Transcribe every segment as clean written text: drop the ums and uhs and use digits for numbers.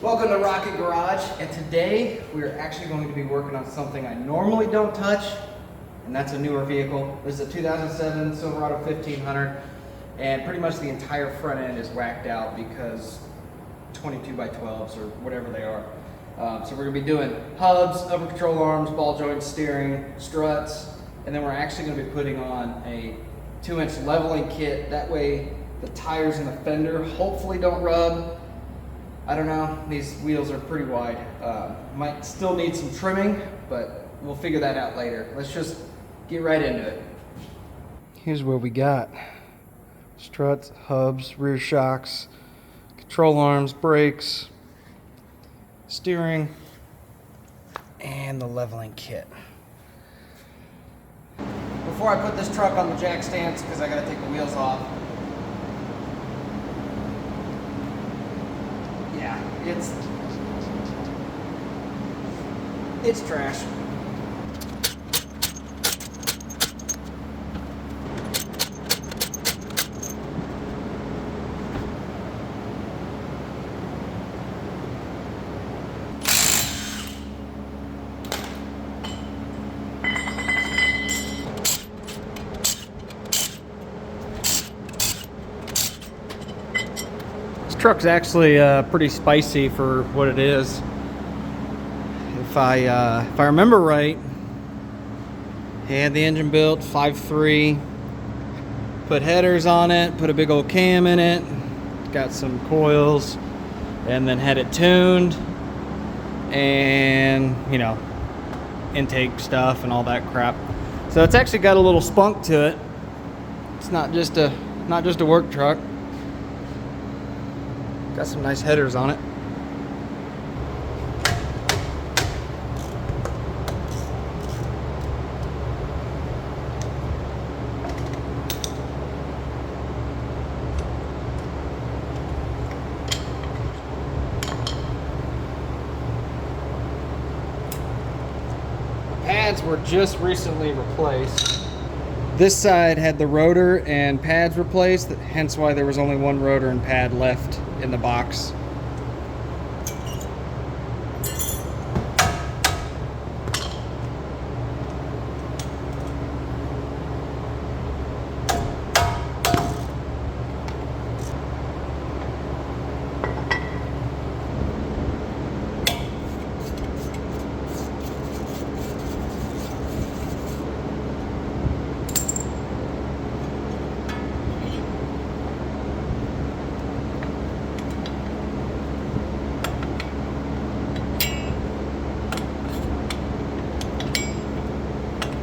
Welcome to Rockit Garage, and today we are actually going to be working on something I normally don't touch, and that's a newer vehicle. This is a 2007 Silverado 1500, and pretty much the entire front end is whacked out because 22 by 12s or whatever they are. So we're going to be doing hubs, upper control arms, ball joints, steering, struts, and then we're actually going to be putting on a 2-inch leveling kit. That way the tires in the fender hopefully don't rub. I don't know, these wheels are pretty wide. Might still need some trimming, but we'll figure that out later. Let's just get right into it. Here's what we got. Struts, hubs, rear shocks, control arms, brakes, steering, and the leveling kit. Before I put this truck on the jack stands, because I gotta take the wheels off, it's trash. This truck's actually pretty spicy for what it is. If I remember right, he had the engine built 5.3, put headers on it, put a big old cam in it, got some coils, and then had it tuned, and you know, intake stuff and all that crap. So it's actually got a little spunk to it. It's not just a work truck. Got some nice headers on it. Pads were just recently replaced. This side had the rotor and pads replaced, hence why there was only one rotor and pad left in the box.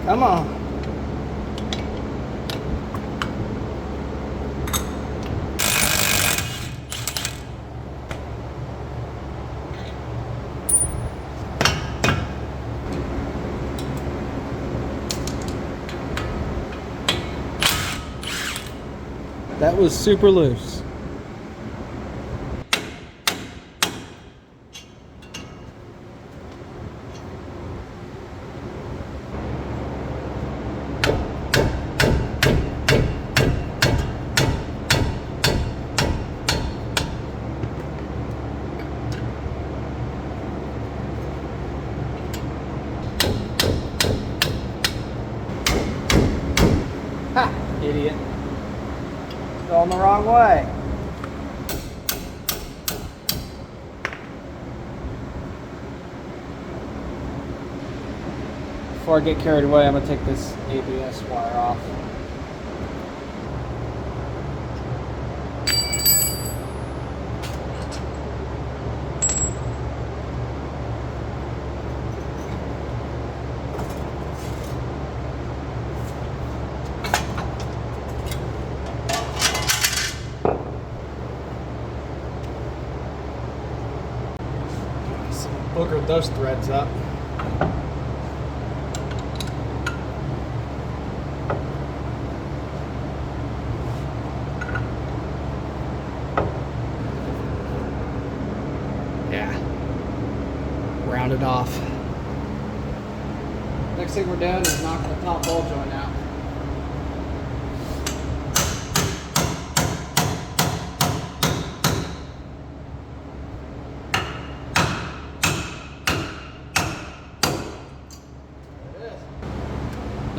Come on. That was super loose. Ha! Idiot. Going the wrong way. Before I get carried away, I'm going to take this ABS wire off. Boogered those threads up. Yeah, round it off. Next thing we're doing is knocking the top ball joint out.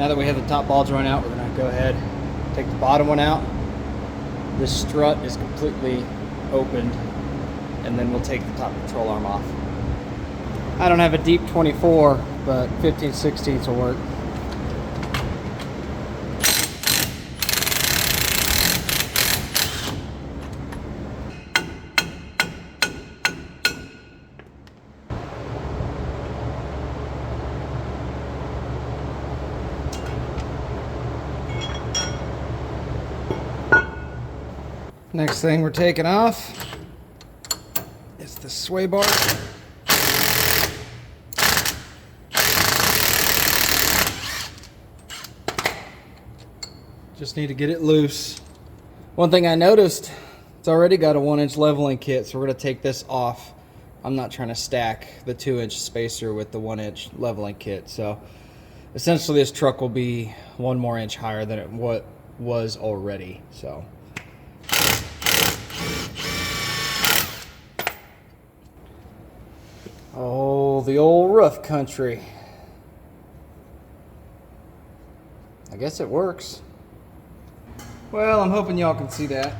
Now that we have the top ball joint out, we're gonna go ahead, take the bottom one out. This strut is completely opened, and then we'll take the top control arm off. I don't have a deep 24, but 15/16 will work. Next thing we're taking off is the sway bar. Just need to get it loose. One thing I noticed, it's already got a 1-inch leveling kit, so we're going to take this off. I'm not trying to stack the 2-inch spacer with the 1-inch leveling kit. So essentially this truck will be 1 more inch higher than it was already. So oh, the old rough country. I guess it works. Well, I'm hoping y'all can see that.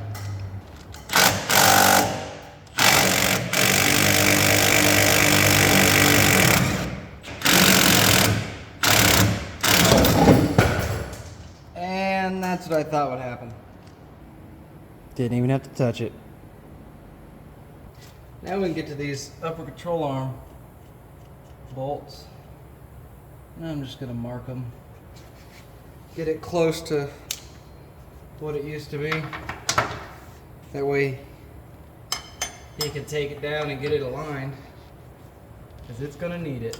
And that's what I thought would happen. Didn't even have to touch it. Now we can get to these upper control arm bolts. And I'm just gonna mark them. Get it close to what it used to be. That way he can take it down and get it aligned, because it's gonna need it.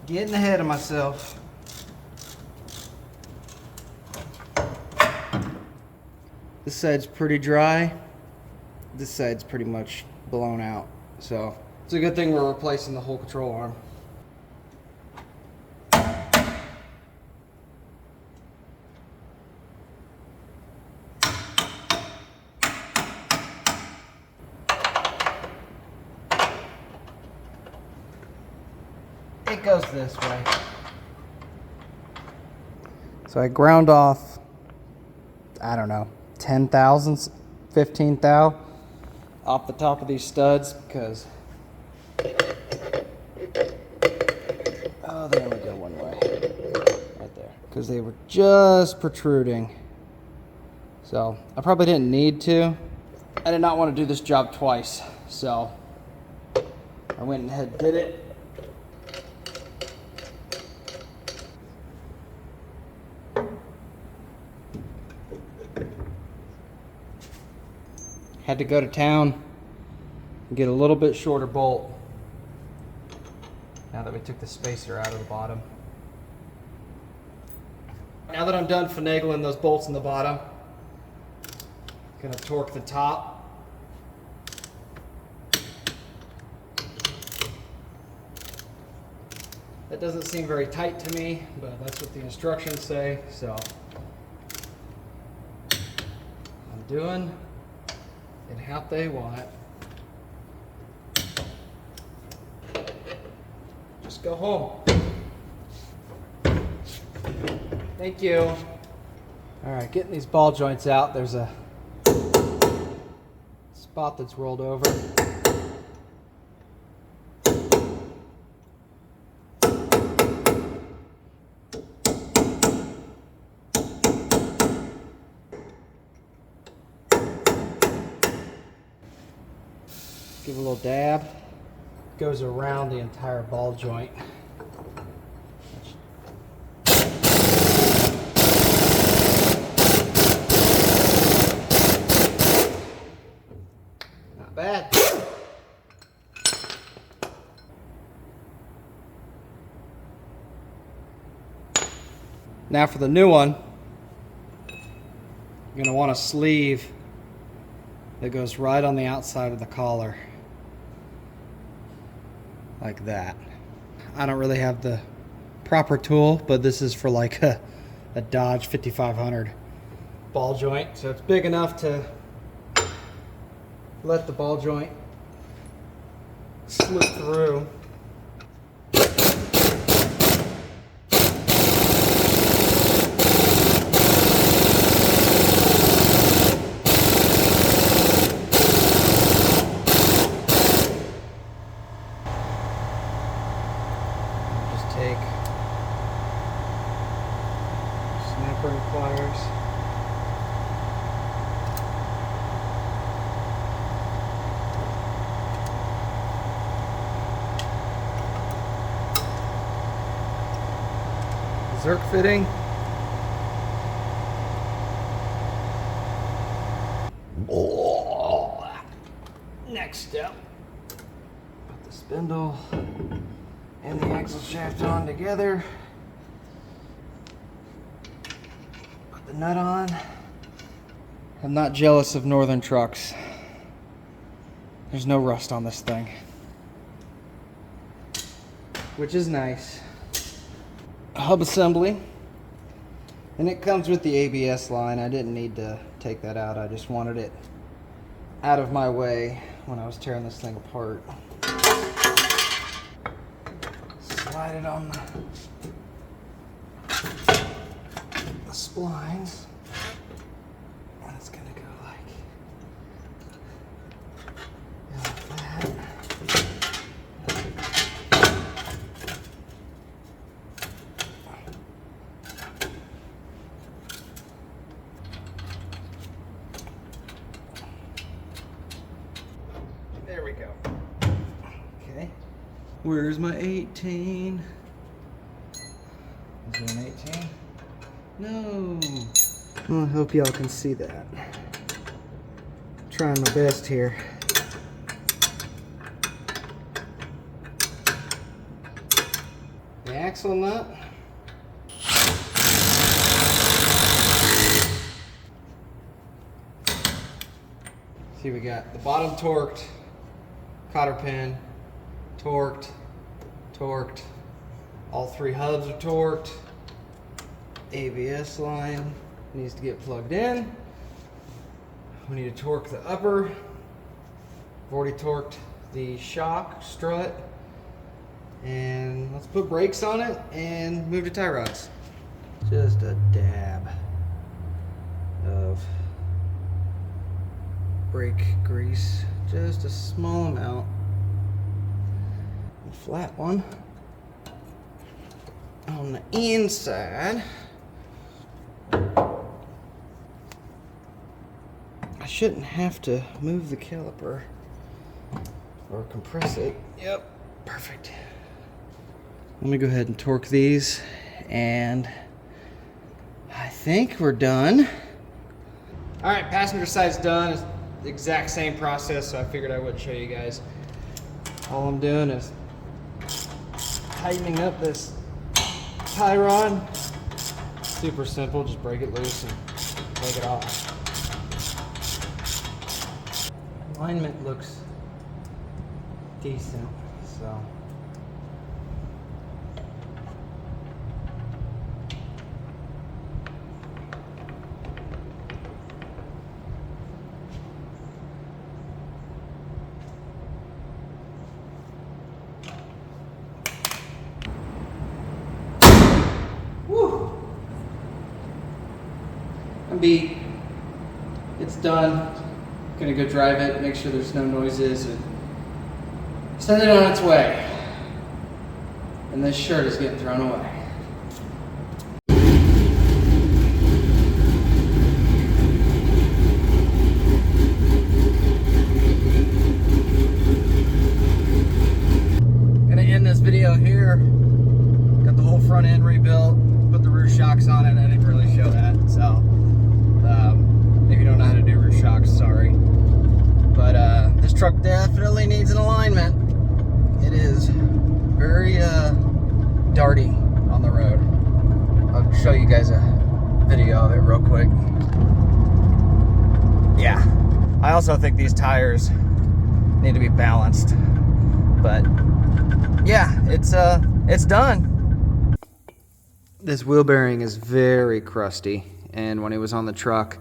Getting ahead of myself. This side's pretty dry. This side's pretty much blown out. So it's a good thing we're replacing the whole control arm. It goes this way. So I ground off, I don't know, 10 thousandths, 15 thou off the top of these studs, because oh, they only go one way, right there, because they were just protruding. So I probably didn't need to. I did not want to do this job twice, so I went ahead and did it. Had to go to town and get a little bit shorter bolt now that we took the spacer out of the bottom. Now that I'm done finagling those bolts in the bottom, I'm gonna torque the top. That doesn't seem very tight to me, but that's what the instructions say, so I'm doing and how they want it. Just go home. Thank you. All right, getting these ball joints out. There's a spot that's rolled over. Give a little dab. Goes around the entire ball joint. Not bad. Now for the new one, you're going to want a sleeve that goes right on the outside of the collar. Like that. I don't really have the proper tool, but this is for like a Dodge 5500 ball joint. So it's big enough to let the ball joint slip through. Take snapper and pliers. Zerk fitting. Oh. Next step. Put the spindle and the axle shaft on together. Put the nut on. I'm not jealous of Northern trucks. There's no rust on this thing, which is nice. Hub assembly, and it comes with the ABS line. I didn't need to take that out. I just wanted it out of my way when I was tearing this thing apart. Slide it on the splines, and it's gonna go like that. There we go. Okay. Where's my 18? Is it an 18? No. Well, I hope y'all can see that. Trying my best here. The axle nut. See, we got the bottom torqued, cotter pin, torqued, all three hubs are torqued, ABS line needs to get plugged in. We need to torque the upper. I've already torqued the shock strut, and let's put brakes on it and move to tie rods. Just a dab of brake grease, just a small amount. A flat one on the inside. I shouldn't have to move the caliper or compress it. Yep, perfect. Let me go ahead and torque these, and I think we're done. All right, passenger side's done. It's the exact same process, so I figured I would show you guys. All I'm doing is tightening up this tie rod. Super simple, just break it loose and take it off. Alignment looks decent, so. Woo! I'm beat. It's done. Gonna go drive it, make sure there's no noises, and send it on its way. And this shirt is getting thrown away. Gonna end this video here. Got the whole front end rebuilt, put the roof shocks on it. I didn't really show that, so if you don't know how to do roof shocks, sorry. But this truck definitely needs an alignment. It is very darty on the road. I'll show you guys a video of it real quick. Yeah, I also think these tires need to be balanced. But yeah, it's done. This wheel bearing is very crusty, and when it was on the truck,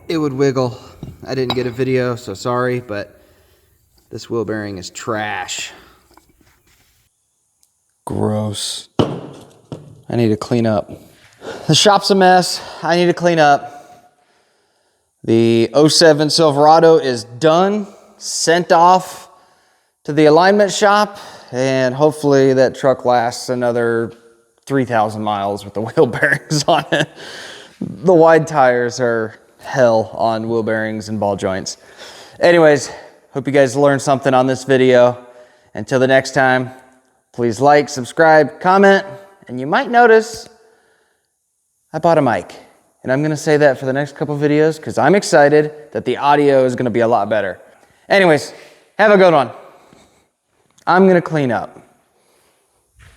it would wiggle. I didn't get a video, so sorry, but this wheel bearing is trash. Gross. I need to clean up. The shop's a mess. I need to clean up. The 07 Silverado is done, sent off to the alignment shop, and hopefully that truck lasts another 3,000 miles with the wheel bearings on it. The wide tires are hell on wheel bearings and ball joints. Anyways, hope you guys learned something on this video. Until the next time, please like, subscribe, comment, and you might notice I bought a mic. And I'm gonna say that for the next couple videos because I'm excited that the audio is gonna be a lot better. Anyways, have a good one. I'm gonna clean up.